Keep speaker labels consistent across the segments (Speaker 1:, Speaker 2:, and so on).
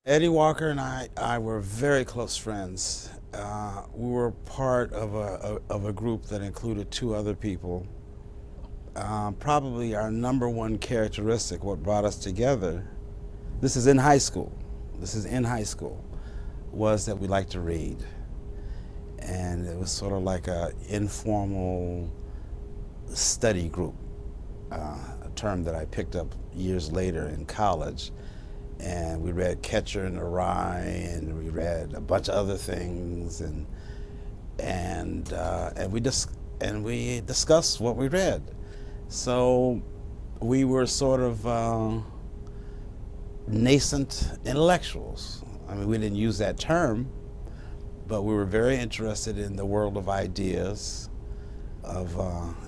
Speaker 1: Eddie Walker and I were very close friends. We were part of a group that included two other people. Probably our number one characteristic, what brought us together, this is in high school, was that we liked to read. And it was sort of like an informal study group, a term that I picked up years later in college. And we read Catcher in the Rye, and we read a bunch of other things, and we discussed what we read. So we were sort of nascent intellectuals. I mean, we didn't use that term, but we were very interested in the world of ideas, of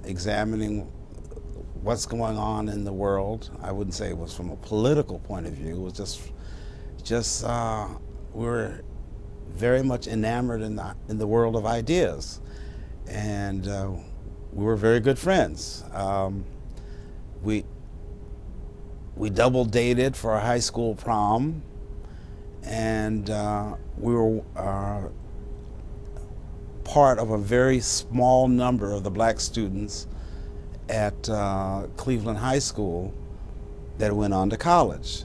Speaker 1: examining what's going on in the world. I wouldn't say it was from a political point of view. It was just we were very much enamored in the world of ideas, and we were very good friends. We double dated for our high school prom, and we were part of a very small number of the black students at Cleveland High School that went on to college.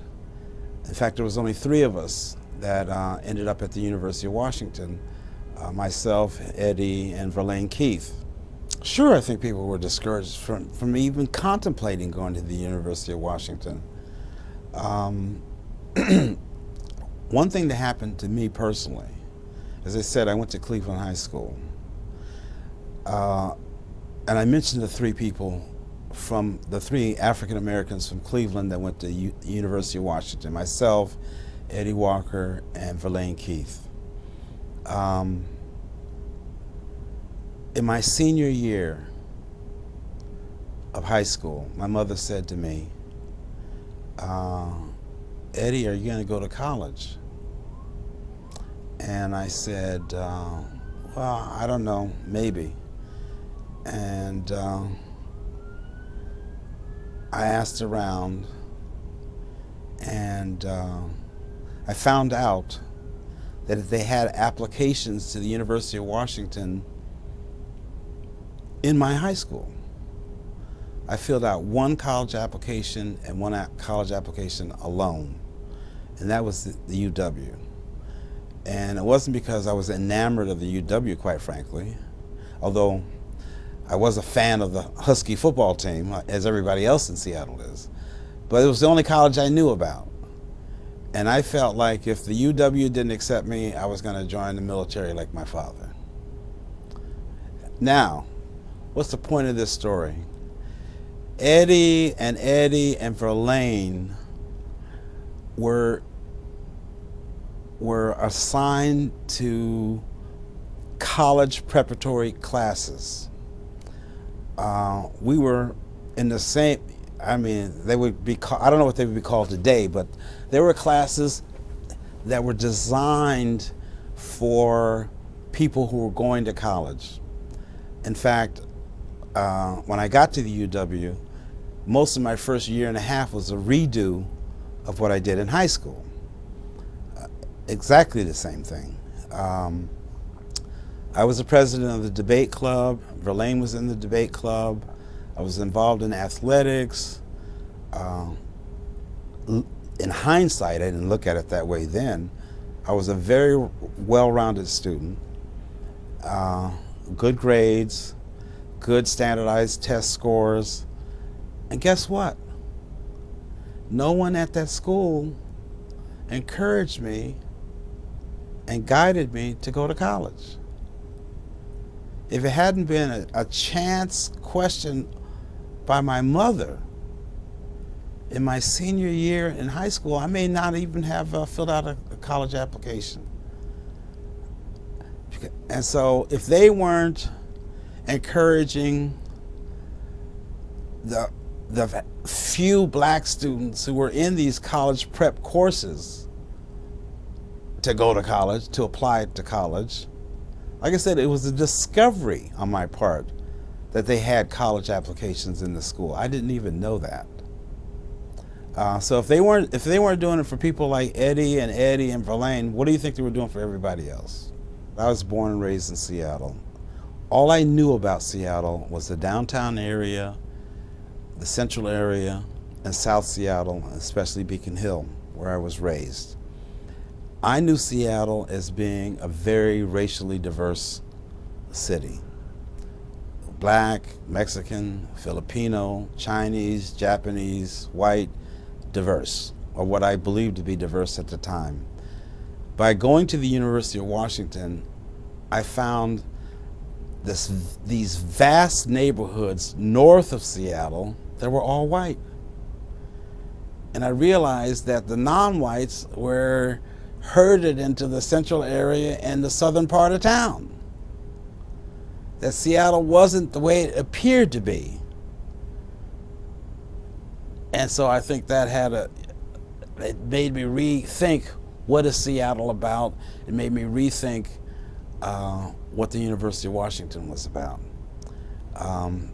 Speaker 1: In fact, there was only three of us that ended up at the University of Washington, myself, Eddie, and Verlaine Keith. Sure, I think people were discouraged from even contemplating going to the University of Washington. One thing that happened to me personally, as I said, I went to Cleveland High School. And I mentioned the three African Americans from Cleveland that went to the University of Washington: myself, Eddie Walker, and Verlaine Keith. In my senior year of high school, my mother said to me, Eddie, are you going to go to college? And I said, well, I don't know, maybe. And I asked around, and I found out that if they had applications to the University of Washington in my high school. I filled out one college application and one college application alone, and that was the UW. And it wasn't because I was enamored of the UW, quite frankly, although I was a fan of the Husky football team, as everybody else in Seattle is. But it was the only college I knew about. And I felt like if the UW didn't accept me, I was going to join the military like my father. Now, what's the point of this story? Eddie and Verlaine were assigned to college preparatory classes. We were in the same, I mean, they would be, I don't know what they would be called today, but there were classes that were designed for people who were going to college. In fact, when I got to the UW, most of my first year and a half was a redo of what I did in high school. Exactly the same thing. I was the president of the debate club. Verlaine was in the debate club. I was involved in athletics. In hindsight, I didn't look at it that way then. I was a very well-rounded student. Good grades, good standardized test scores. And guess what? No one at that school encouraged me and guided me to go to college. If it hadn't been a chance question by my mother in my senior year in high school, I may not even have filled out a college application. And so if they weren't encouraging the few black students who were in these college prep courses to go to college, to apply to college, like I said, it was a discovery on my part that they had college applications in the school. I didn't even know that. So if they weren't doing it for people like Eddie and Verlaine, what do you think they were doing for everybody else? I was born and raised in Seattle. All I knew about Seattle was the downtown area, the central area, and South Seattle, especially Beacon Hill, where I was raised. I knew Seattle as being a very racially diverse city. Black, Mexican, Filipino, Chinese, Japanese, white, diverse, or what I believed to be diverse at the time. By going to the University of Washington, I found these vast neighborhoods north of Seattle that were all white. And I realized that the non-whites were herded into the central area and the southern part of town. That Seattle wasn't the way it appeared to be. And so I think that it made me rethink what is Seattle about. It made me rethink what the University of Washington was about. And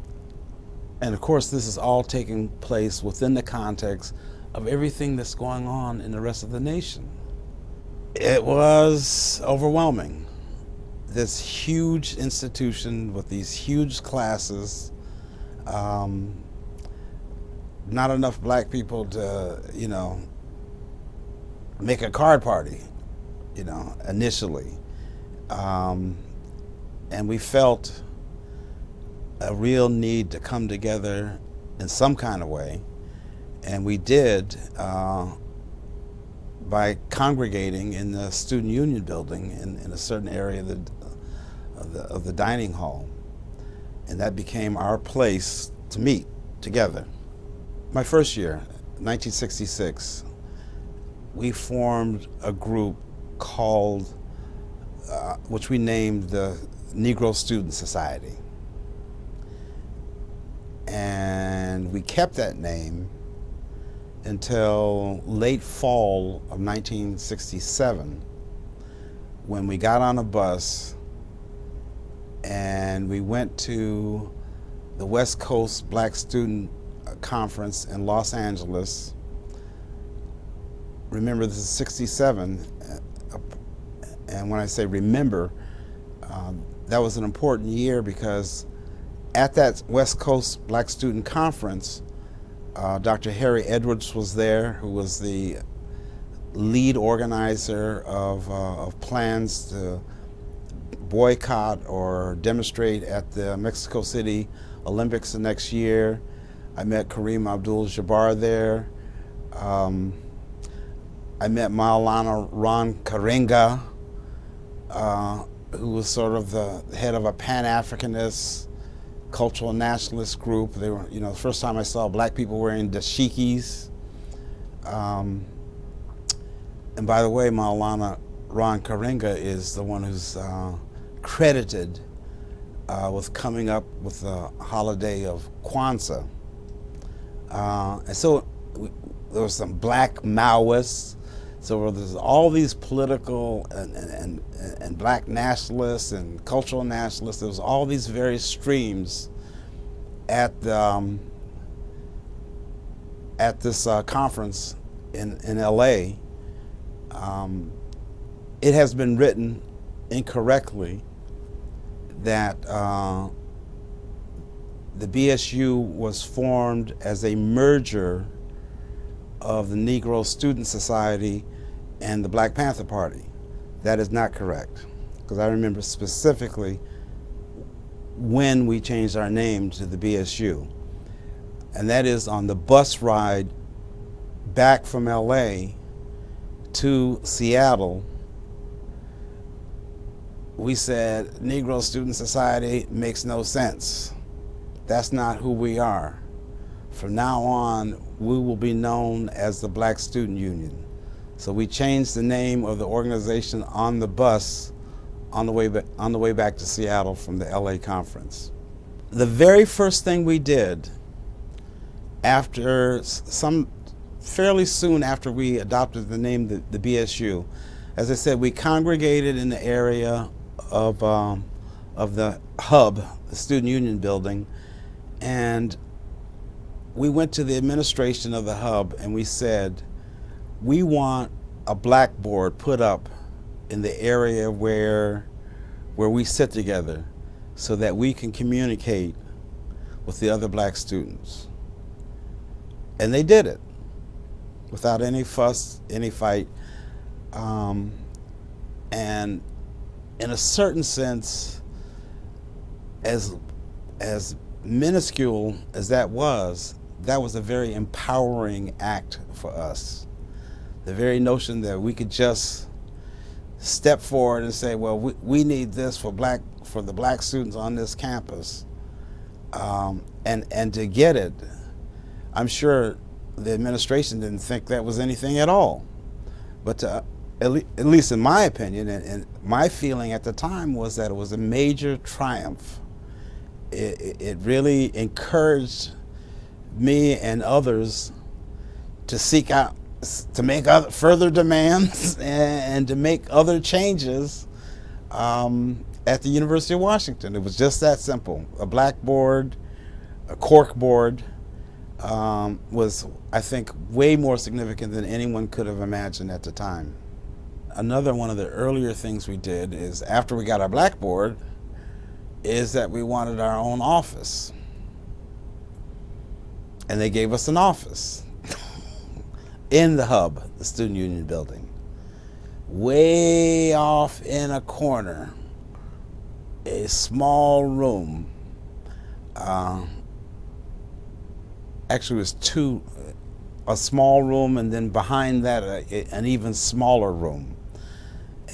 Speaker 1: of course, this is all taking place within the context of everything that's going on in the rest of the nation. It was overwhelming. This huge institution with these huge classes, not enough black people to, make a card party, initially. And we felt a real need to come together in some kind of way. And we did by congregating in the Student Union building in a certain area of the dining hall. And that became our place to meet together. My first year, 1966, we formed a group called, which we named the Negro Student Society. And we kept that name until late fall of 1967, when we got on a bus and we went to the West Coast Black Student Conference in Los Angeles. Remember, this is 67, and when I say remember, that was an important year because at that West Coast Black Student Conference, Dr. Harry Edwards was there, who was the lead organizer of plans to boycott or demonstrate at the Mexico City Olympics the next year. I met Kareem Abdul-Jabbar there. I met Maulana Ron Karenga, who was sort of the head of a Pan-Africanist cultural nationalist group. They were, the first time I saw black people wearing dashikis. And by the way, Maulana Ron Karenga is the one who's credited with coming up with the holiday of Kwanzaa. And so there were some black Maoists. So there's all these political and black nationalists and cultural nationalists. There was all these various streams at this conference in LA. It has been written incorrectly that the BSU was formed as a merger of the Negro Student Society and the Black Panther Party. That is not correct, because I remember specifically when we changed our name to the BSU, and that is on the bus ride back from LA to Seattle. We said, Negro Student Society makes no sense. That's not who we are. From now on, we will be known as the Black Student Union. So we changed the name of the organization on the bus on the way back to Seattle from the LA conference. The very first thing we did after fairly soon after we adopted the name the BSU, as I said, we congregated in the area of the hub, the Student Union building, and we went to the administration of the hub and we said, we want a blackboard put up in the area where we sit together so that we can communicate with the other black students. And they did it without any fuss, any fight. And in a certain sense, as minuscule as that was a very empowering act for us. The very notion that we could just step forward and say, well, we need this for the black students on this campus, and to get it. I'm sure the administration didn't think that was anything at all, but at least in my opinion and my feeling at the time was that it was a major triumph. It really encouraged me and others to seek out, to make further demands and to make other changes at the University of Washington. It was just that simple. A blackboard, a cork board was, I think, way more significant than anyone could have imagined at the time. Another one of the earlier things we did is, after we got our blackboard, is that we wanted our own office. And they gave us an office in the hub, the Student Union building, way off in a corner, a small room. Actually, it was a small room, and then behind that, an even smaller room.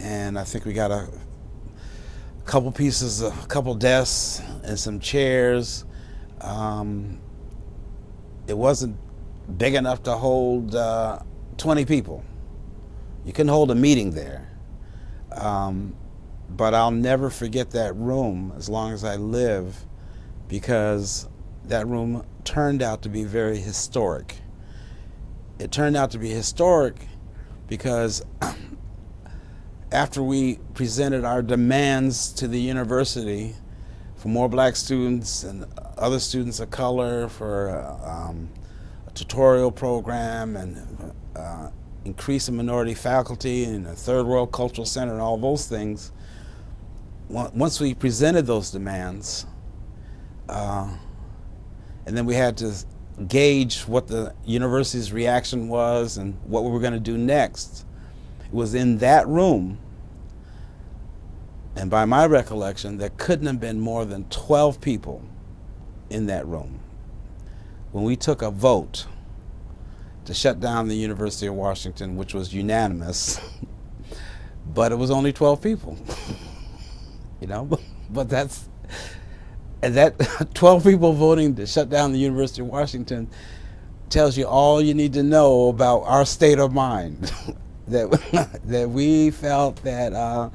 Speaker 1: And I think we got a couple pieces, a couple desks and some chairs. It wasn't big enough to hold 20 people. You couldn't hold a meeting there. But I'll never forget that room as long as I live, because that room turned out to be very historic. It turned out to be historic because after we presented our demands to the university for more black students and other students of color, for a tutorial program and increase in minority faculty and a third world cultural center and all those things, once we presented those demands, and then we had to gauge what the university's reaction was and what we were going to do next. It was in that room, and by my recollection, there couldn't have been more than 12 people in that room when we took a vote to shut down the University of Washington, which was unanimous, but it was only 12 people, you know, but that's, and that 12 people voting to shut down the University of Washington tells you all you need to know about our state of mind. that we felt that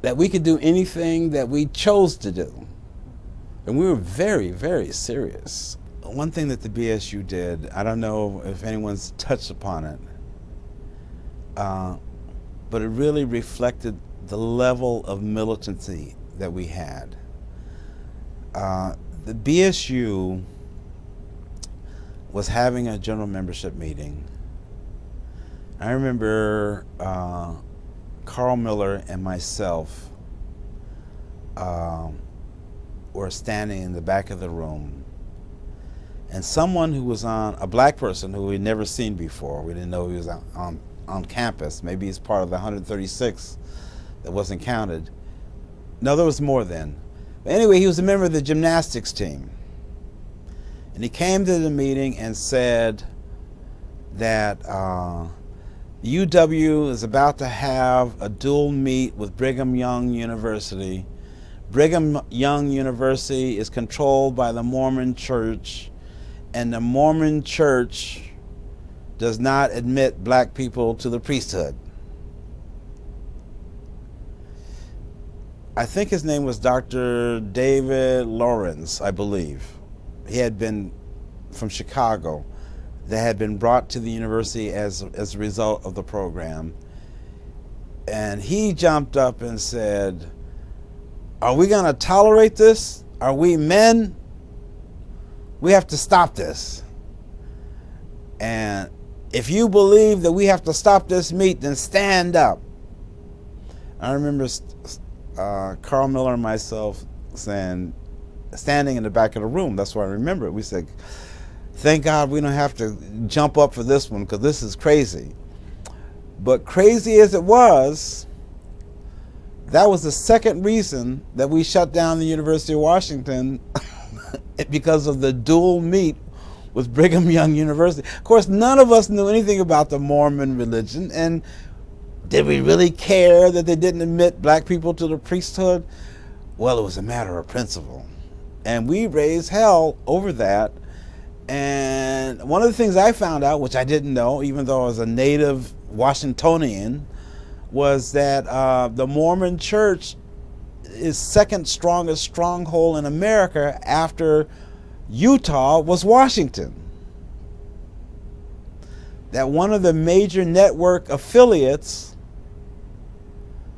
Speaker 1: that we could do anything that we chose to do, and we were very, very serious. One thing that the BSU did, I don't know if anyone's touched upon it, but it really reflected the level of militancy that we had. The BSU was having a general membership meeting. I remember Carl Miller and myself were standing in the back of the room, and someone who was a black person who we'd never seen before, we didn't know he was on campus, maybe he's part of the 136 that wasn't counted. No, there was more then. But anyway, he was a member of the gymnastics team. And he came to the meeting and said that UW is about to have a dual meet with Brigham Young University. Brigham Young University is controlled by the Mormon Church, and the Mormon Church does not admit black people to the priesthood. I think his name was Dr. David Lawrence, I believe. He had been from Chicago, that had been brought to the university as a result of the program. And he jumped up and said, "Are we going to tolerate this? Are we men? We have to stop this. And if you believe that we have to stop this meat, then stand up. I remember Carl Miller and myself standing in the back of the room. That's why I remember it. We said, thank God we don't have to jump up for this one, because this is crazy. But crazy as it was, that was the second reason that we shut down the University of Washington because of the dual meet with Brigham Young University. Of course, none of us knew anything about the Mormon religion, and did we really care that they didn't admit black people to the priesthood? Well, it was a matter of principle. And we raised hell over that. And one of the things I found out, which I didn't know, even though I was a native Washingtonian, was that the Mormon Church is second strongest stronghold in America after Utah was Washington. That one of the major network affiliates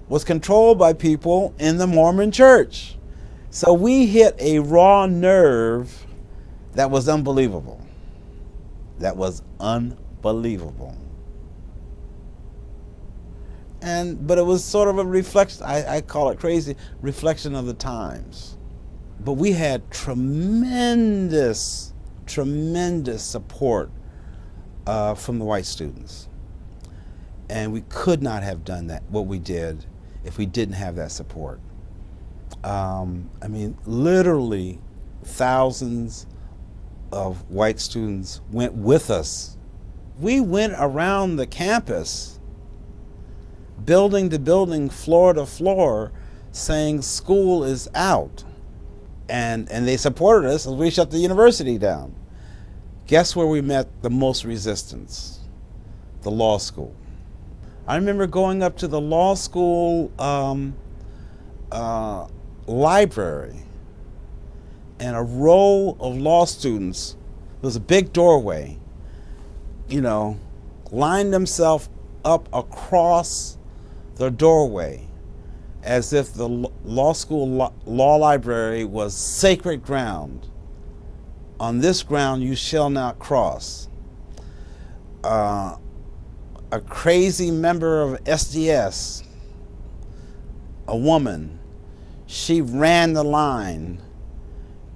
Speaker 1: was controlled by people in the Mormon Church. So we hit a raw nerve that was unbelievable. That was unbelievable. But it was sort of a reflection, I call it crazy, reflection of the times. But we had tremendous support from the white students. And we could not have done that, what we did, if we didn't have that support. I mean, literally thousands of white students went with us. We went around the campus, building to building, floor to floor, saying school is out. And they supported us as we shut the university down. Guess where we met the most resistance? The law school. I remember going up to the law school library, and a row of law students, there was a big doorway, lined themselves up across the doorway as if the law school law library was sacred ground. On this ground you shall not cross. A crazy member of SDS, a woman, she ran the line,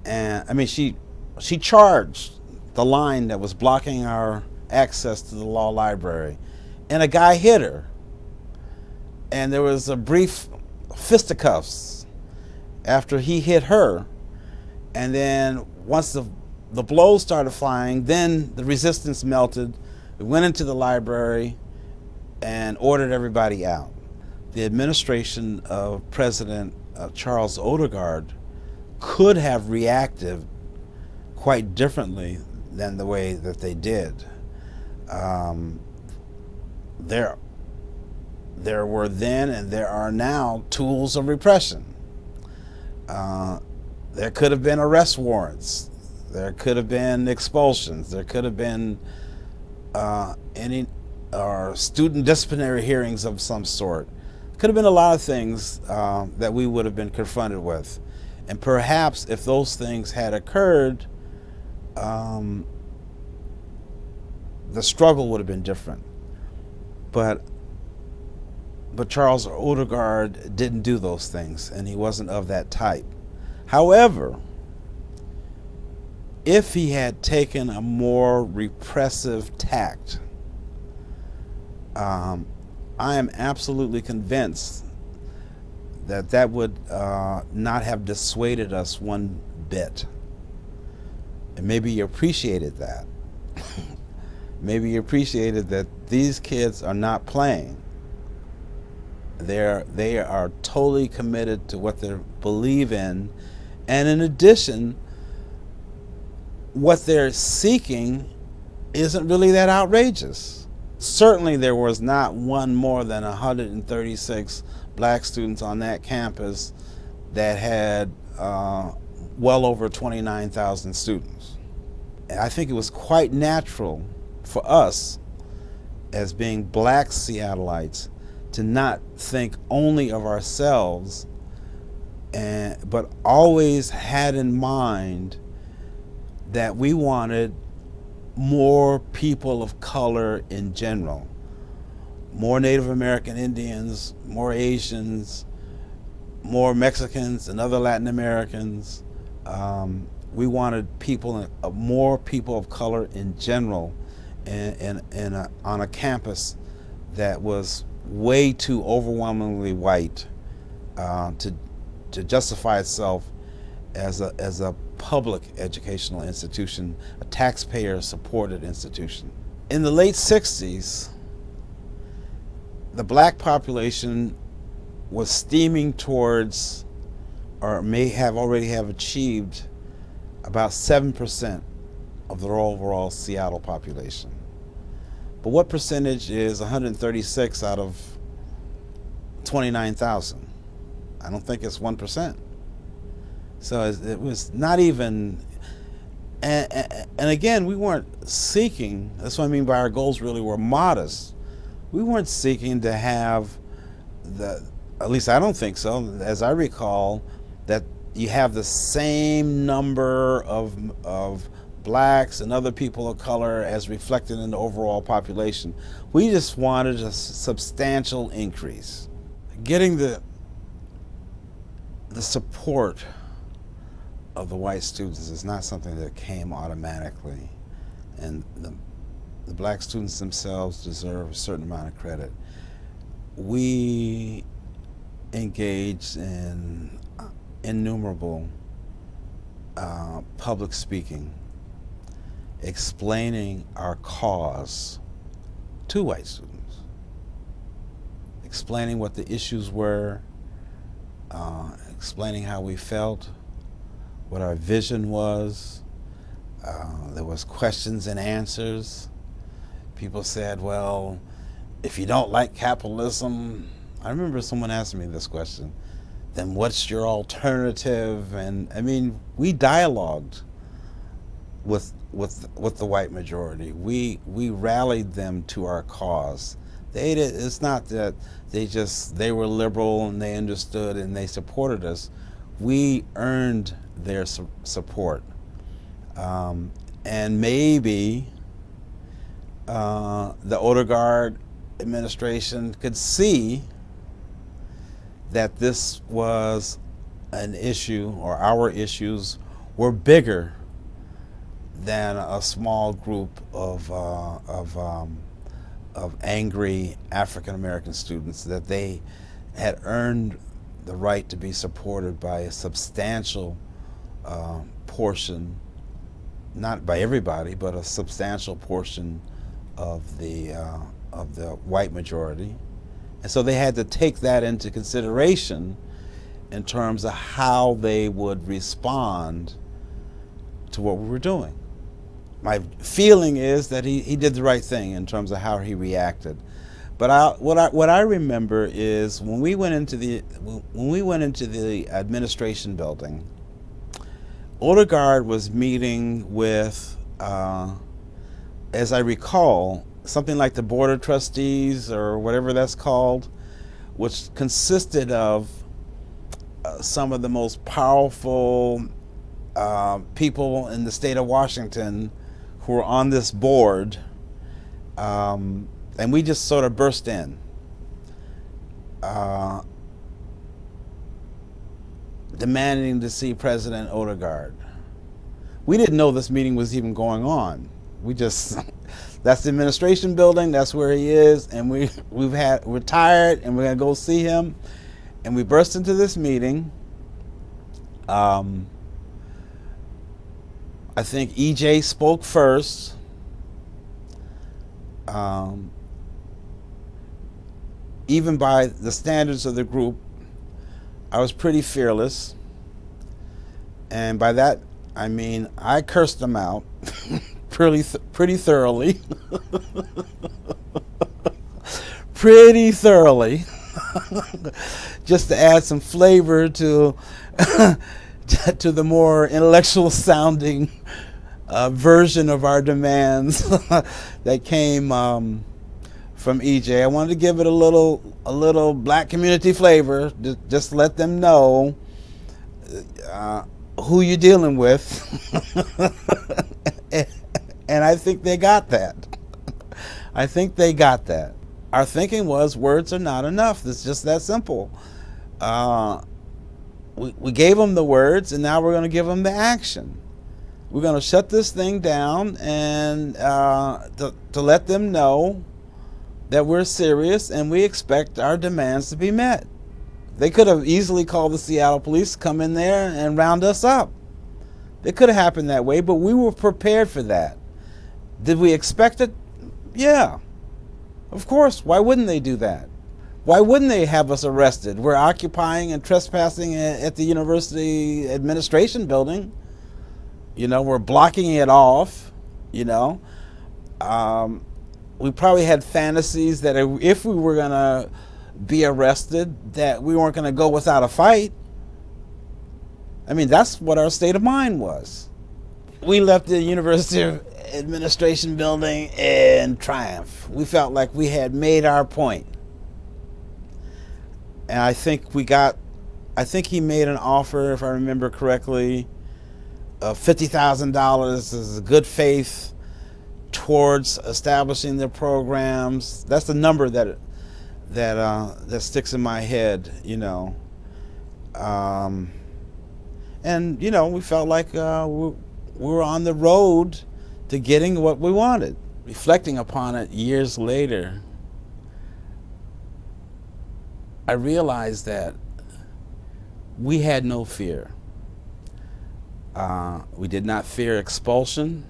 Speaker 1: and she charged the line that was blocking our access to the law library, and a guy hit her, and there was a brief fisticuffs after he hit her, and then once the blows started flying, then the resistance melted. We went into the library and ordered everybody out. The administration of President Charles Odegaard could have reacted quite differently than the way that they did. There were then and there are now tools of repression. There could have been arrest warrants. There could have been expulsions. There could have been student disciplinary hearings of some sort. Could have been a lot of things that we would have been confronted with. And perhaps if those things had occurred, the struggle would have been different. But Charles Odegaard didn't do those things, and he wasn't of that type. However, if he had taken a more repressive tact, I am absolutely convinced that would not have dissuaded us one bit. And maybe you appreciated that. Maybe you appreciated that these kids are not playing. They are totally committed to what they believe in, and in addition, what they're seeking isn't really that outrageous. Certainly there was not one more than 136 black students on that campus that had well over 29,000 students. And I think it was quite natural for us as being black Seattleites to not think only of ourselves, but always had in mind that we wanted more people of color in general, more Native American Indians, more Asians, more Mexicans and other Latin Americans. We wanted more people of color in general on a campus that was way too overwhelmingly white to justify itself as a public educational institution, a taxpayer-supported institution. In the late 60s, the black population was steaming towards, or may have already have achieved, about 7% of the overall Seattle population. But what percentage is 136 out of 29,000? I don't think it's 1%. So it was not even, and again, we weren't seeking, that's what I mean by our goals really were modest. We weren't seeking to have at least I don't think so, as I recall, that you have the same number of blacks and other people of color as reflected in the overall population. We just wanted a substantial increase. Getting the support of the white students is not something that came automatically, and the black students themselves deserve a certain amount of credit. We engaged in innumerable public speaking, explaining our cause to white students, explaining what the issues were, explaining how we felt, what our vision was. There was questions and answers. People said, well, if you don't like capitalism, I remember someone asking me this question, then what's your alternative? And I mean, we dialogued with the white majority. We rallied them to our cause. It's not that they were liberal and they understood and they supported us. We earned their support. And maybe the Odegaard administration could see that this was an issue, or our issues were bigger than a small group of angry African American students, that they had earned the right to be supported by a substantial portion, not by everybody, but a substantial portion of the white majority. And so they had to take that into consideration in terms of how they would respond to what we were doing. My feeling is that he did the right thing in terms of how he reacted. But what I remember is when we went into the administration building, Odegaard was meeting with, as I recall, something like the Board of Trustees or whatever that's called, which consisted of some of the most powerful people in the state of Washington who were on this board, and we just sort of burst in. Demanding to see President Odegaard. We didn't know this meeting was even going on. We just, that's the administration building, that's where he is, and we're tired and we're gonna go see him. And we burst into this meeting. I think EJ spoke first. Even by the standards of the group, I was pretty fearless. And by that, I mean, I cursed them out pretty thoroughly. Pretty thoroughly. Just to add some flavor to to the more intellectual sounding version of our demands that came from EJ. I wanted to give it a little black community flavor. Just let them know who you're dealing with. And I think they got that. I think they got that. Our thinking was words are not enough. It's just that simple. We gave them the words, and now we're going to give them the action. We're going to shut this thing down and to let them know that we're serious and we expect our demands to be met. They could have easily called the Seattle police, come in there and round us up. It could have happened that way, but we were prepared for that. Did we expect it? Yeah, of course. Why wouldn't they do that? Why wouldn't they have us arrested? We're occupying and trespassing at the university administration building. You know, we're blocking it off, you know. We probably had fantasies that if we were going to be arrested, that we weren't going to go without a fight. I mean, that's what our state of mind was. We left the university administration building in triumph. We felt like we had made our point. And I think he made an offer, if I remember correctly, of $50,000 as a good faith towards establishing their programs. That's the number that sticks in my head, you know. And, you know, we felt like we were on the road to getting what we wanted. Reflecting upon it years later, I realized that we had no fear. We did not fear expulsion.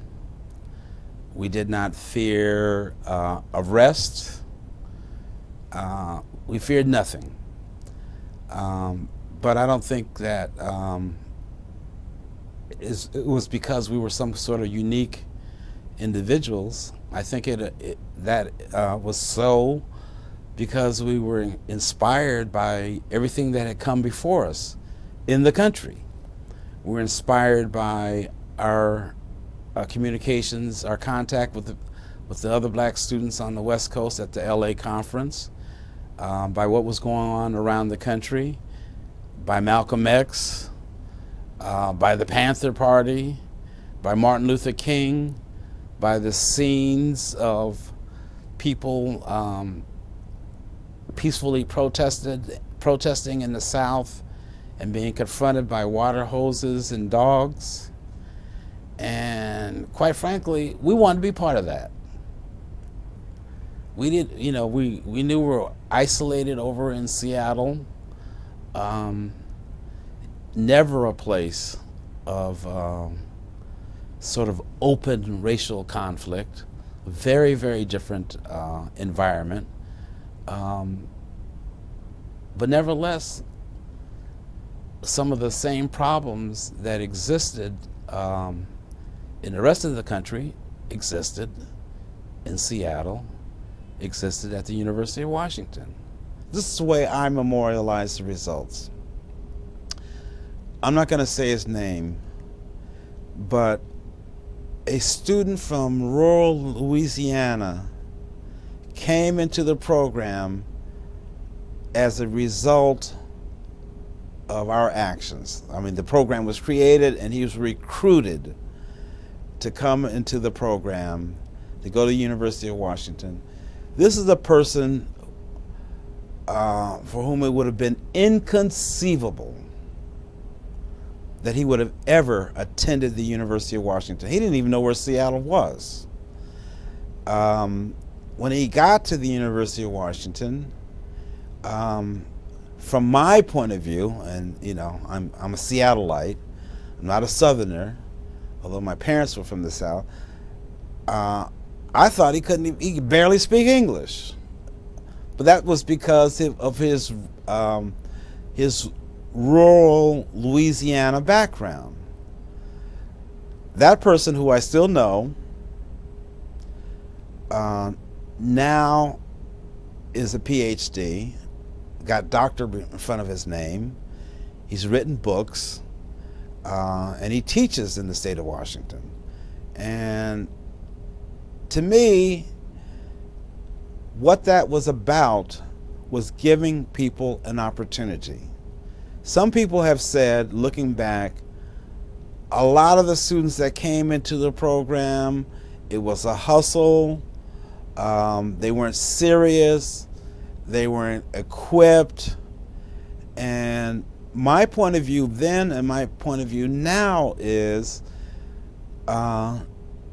Speaker 1: We did not fear arrest. We feared nothing. But I don't think that it was because we were some sort of unique individuals. I think that was so because we were inspired by everything that had come before us in the country. We were inspired by our communications, our contact with the other black students on the West Coast at the LA conference, by what was going on around the country, by Malcolm X, by the Panther Party, by Martin Luther King, by the scenes of people peacefully protesting in the South and being confronted by water hoses and dogs. And quite frankly, we wanted to be part of that. We did, you know, we knew we were isolated over in Seattle. Never a place of sort of open racial conflict. Very, very different environment. But nevertheless, some of the same problems that existed in the rest of the country existed in Seattle, existed at the University of Washington. This is the way I memorialize the results. I'm not going to say his name, but a student from rural Louisiana came into the program as a result of our actions. I mean, the program was created and he was recruited to come into the program to go to the University of Washington. This is a person for whom it would have been inconceivable that he would have ever attended the University of Washington. He didn't even know where Seattle was. When he got to the University of Washington, from my point of view, and you know, I'm a Seattleite, I'm not a Southerner, although my parents were from the South. I thought he could barely speak English, but that was because of his rural Louisiana background. That person, who I still know, now is a PhD, got doctor in front of his name. He's written books, and he teaches in the state of Washington. And to me, what that was about was giving people an opportunity. Some people have said, looking back, a lot of the students that came into the program, it was a hustle. They weren't serious. They weren't equipped. And my point of view then and my point of view now is no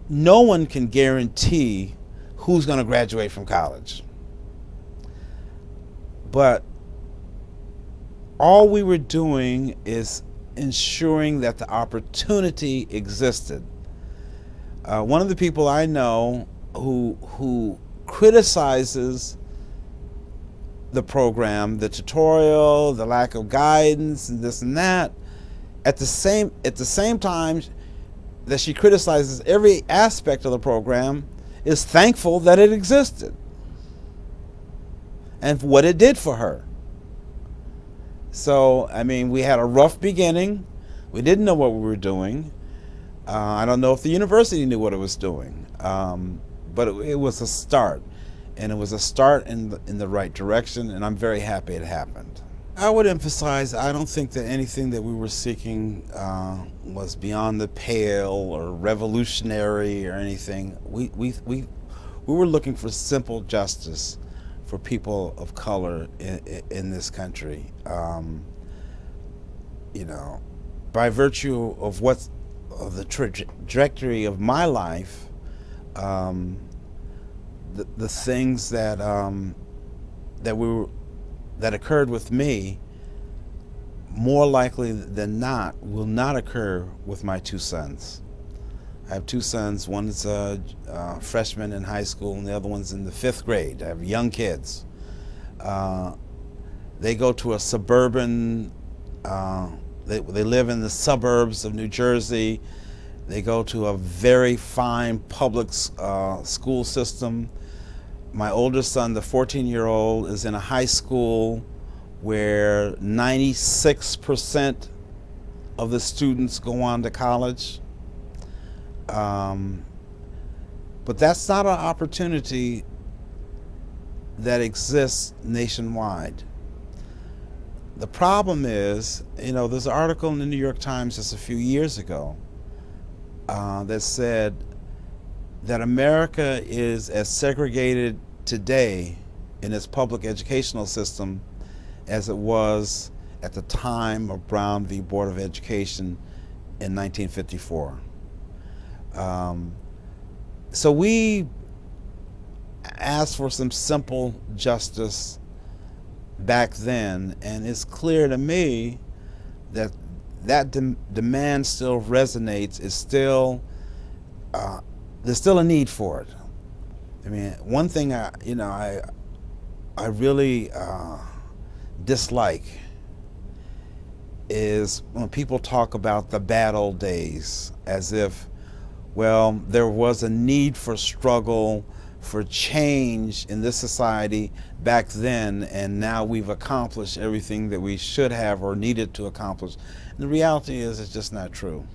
Speaker 1: one can guarantee who's going to graduate from college. But all we were doing is ensuring that the opportunity existed. One of the people I know who criticizes the program, the tutorial, the lack of guidance, and this and that, at the same time that she criticizes every aspect of the program, is thankful that it existed and what it did for her. So, I mean, we had a rough beginning. We didn't know what we were doing. I don't know if the university knew what it was doing, but it was a start, and it was a start in the right direction, and I'm very happy it happened. I would emphasize, I don't think that anything that we were seeking was beyond the pale or revolutionary or anything. We were looking for simple justice for people of color in this country. You know, by virtue of the trajectory of my life, the things that occurred with me, more likely than not, will not occur with my two sons. I have two sons. One is a freshman in high school, and the other one's in the 5th grade. I have young kids. They go to a suburban, they live in the suburbs of New Jersey. They go to a very fine public school system. My oldest son, the 14-year-old, is in a high school where 96% of the students go on to college. But that's not an opportunity that exists nationwide. The problem is, you know, there's an article in the New York Times just a few years ago that said that America is as segregated today in its public educational system as it was at the time of Brown v. Board of Education in 1954. So we asked for some simple justice back then, and it's clear to me that demand still resonates. It's still there's still a need for it. I mean, one thing I really dislike is when people talk about the bad old days as if, well, there was a need for struggle, for change in this society back then, and now we've accomplished everything that we should have or needed to accomplish. And the reality is, it's just not true.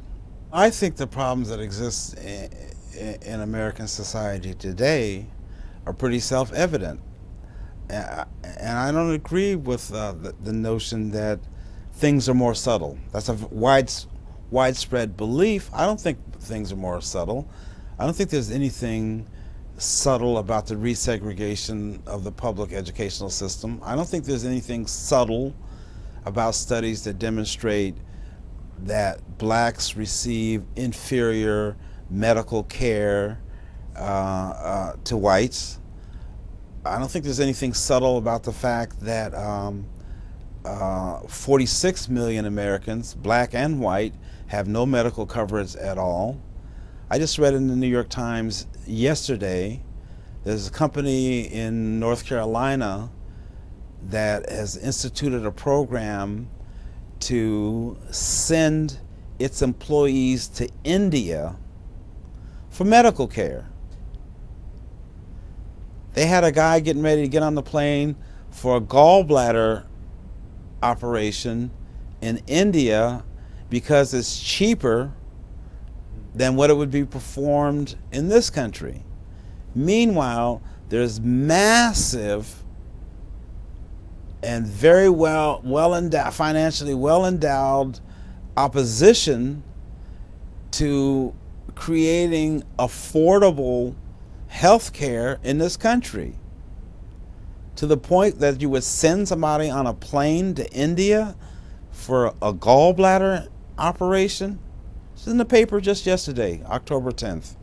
Speaker 1: I think the problems that exist in American society today are pretty self-evident. And I don't agree with the notion that things are more subtle. That's a widespread belief. I don't think things are more subtle. I don't think there's anything subtle about the resegregation of the public educational system. I don't think there's anything subtle about studies that demonstrate that blacks receive inferior medical care to whites. I don't think there's anything subtle about the fact that 46 million Americans, black and white, have no medical coverage at all. I just read in the New York Times yesterday, there's a company in North Carolina that has instituted a program to send its employees to India for medical care. They had a guy getting ready to get on the plane for a gallbladder operation in India because it's cheaper than what it would be performed in this country. Meanwhile, there's massive and very financially well-endowed opposition to creating affordable health care in this country, to the point that you would send somebody on a plane to India for a gallbladder operation. It's in the paper just yesterday, October 10th.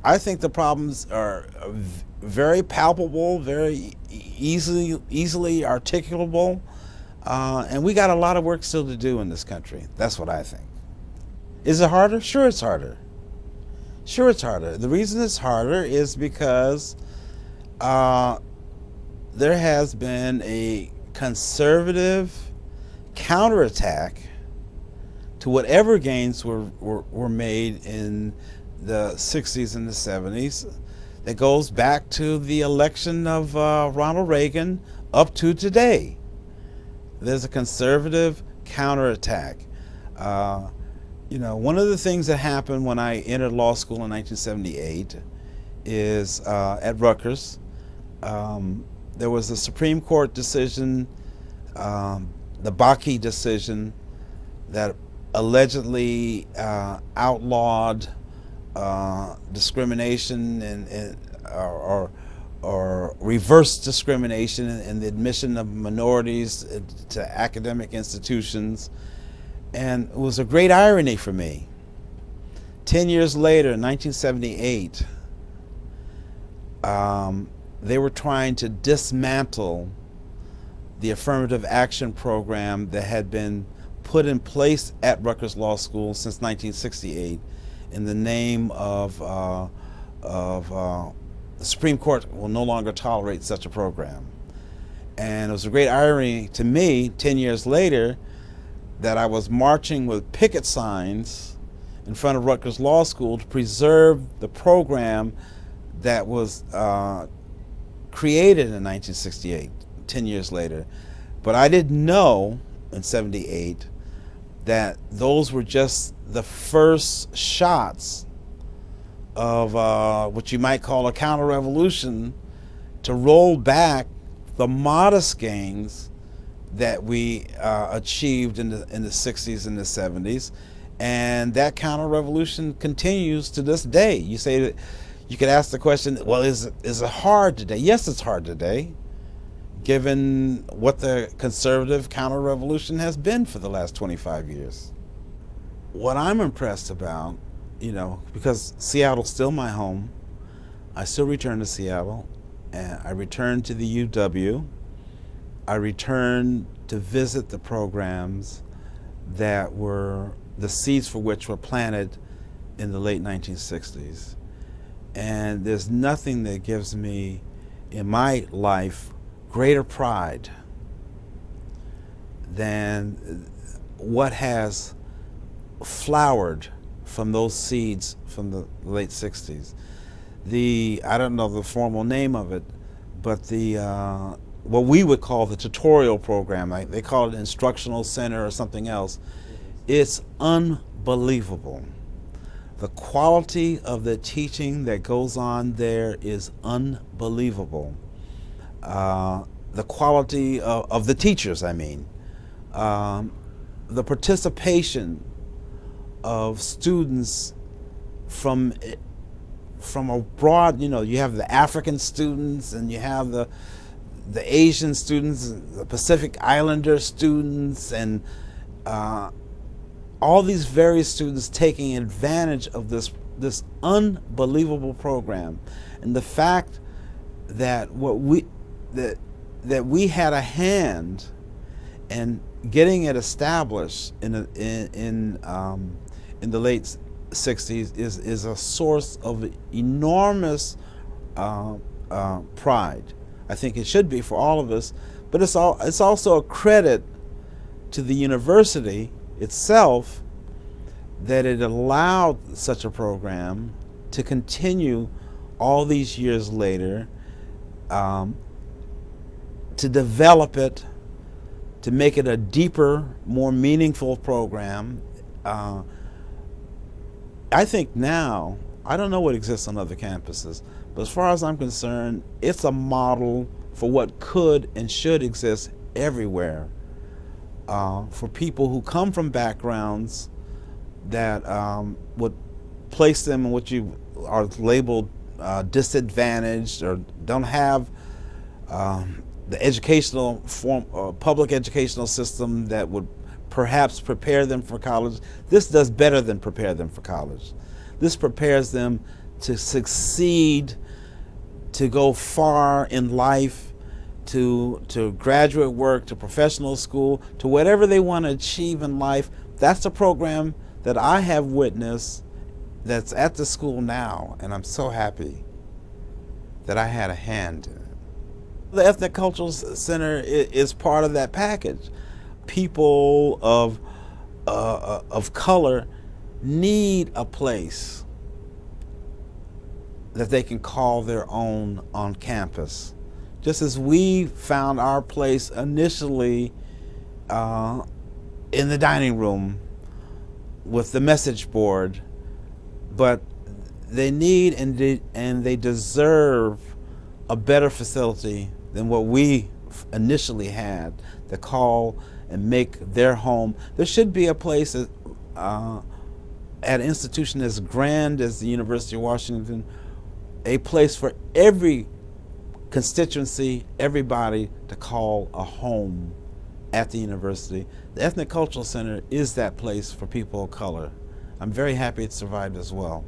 Speaker 1: I think the problems are very palpable, very easily articulable, and we got a lot of work still to do in this country. That's what I think. Is it harder? Sure, it's harder. Sure, it's harder. The reason it's harder is because there has been a conservative counterattack to whatever gains were made in the 60s and the 70s that goes back to the election of Ronald Reagan up to today. There's a conservative counterattack. One of the things that happened when I entered law school in 1978 is at Rutgers, there was a Supreme Court decision, the Bakke decision, that allegedly outlawed discrimination or reverse discrimination in the admission of minorities to academic institutions. And it was a great irony for me. 10 years later, in 1978, they were trying to dismantle the affirmative action program that had been put in place at Rutgers Law School since 1968 in the name of the Supreme Court will no longer tolerate such a program. And it was a great irony to me 10 years later that I was marching with picket signs in front of Rutgers Law School to preserve the program that was created in 1968, 10 years later. But I didn't know in 78 that those were just the first shots of what you might call a counter-revolution to roll back the modest gains that we achieved in the 60s and the 70s, and that counter-revolution continues to this day. You say that you could ask the question, well, is it hard today? Yes, it's hard today, given what the conservative counter-revolution has been for the last 25 years. What I'm impressed about, because Seattle's still my home, I still return to Seattle, and I return to the UW. I return to visit the programs that were the seeds for which were planted in the late 1960s. And there's nothing that gives me in my life greater pride than what has flowered from those seeds from the late 60s. I don't know the formal name of it, but what we would call the tutorial program, they call it instructional center or something else. It's unbelievable. The quality of the teaching that goes on there is unbelievable. The quality of the teachers, the participation of students from a broad, you have the African students, and you have the Asian students, the Pacific Islander students, and all these various students taking advantage of this unbelievable program. And the fact that that we had a hand in getting it established in the late 60s is a source of enormous pride. I think it should be for all of us, but it's also a credit to the university itself that it allowed such a program to continue all these years later, to develop it, to make it a deeper, more meaningful program. I think now, I don't know what exists on other campuses, but as far as I'm concerned, it's a model for what could and should exist everywhere. for people who come from backgrounds that would place them in what you are labeled disadvantaged, or don't have the educational form, public educational system that would perhaps prepare them for college. This does better than prepare them for college. This prepares them to succeed, to go far in life, to graduate work, to professional school, to whatever they want to achieve in life. That's a program that I have witnessed that's at the school now, and I'm so happy that I had a hand in it. The Ethnic Cultural Center is part of that package. People of color need a place that they can call their own on campus. Just as we found our place initially in the dining room with the message board, but they need and they deserve a better facility than what we initially had to call and make their home. There should be a place at an institution as grand as the University of Washington, a place for every constituency, everybody to call a home at the university. The Ethnic Cultural Center is that place for people of color. I'm very happy it survived as well.